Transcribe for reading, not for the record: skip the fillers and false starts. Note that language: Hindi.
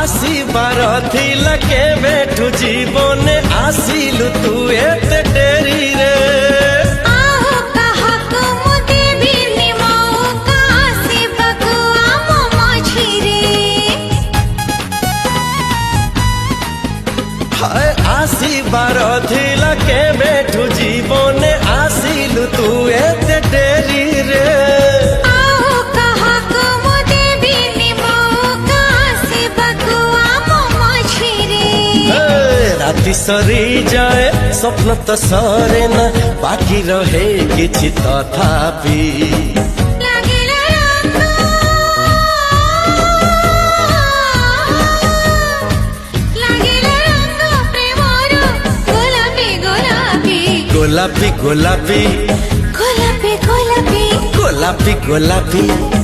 आसीबार थिला केबेठु जीवने आसिलु तू एते डेरी रे आसीबार थिला केबेठु जीवने आसिलु तू एते डेरी रे राति सरी जाए स्वप्न तो सरे ना बाकी रहे किछि तथापि गोलापी गोलापी गोलापी गोलापी गोलापी गोलापी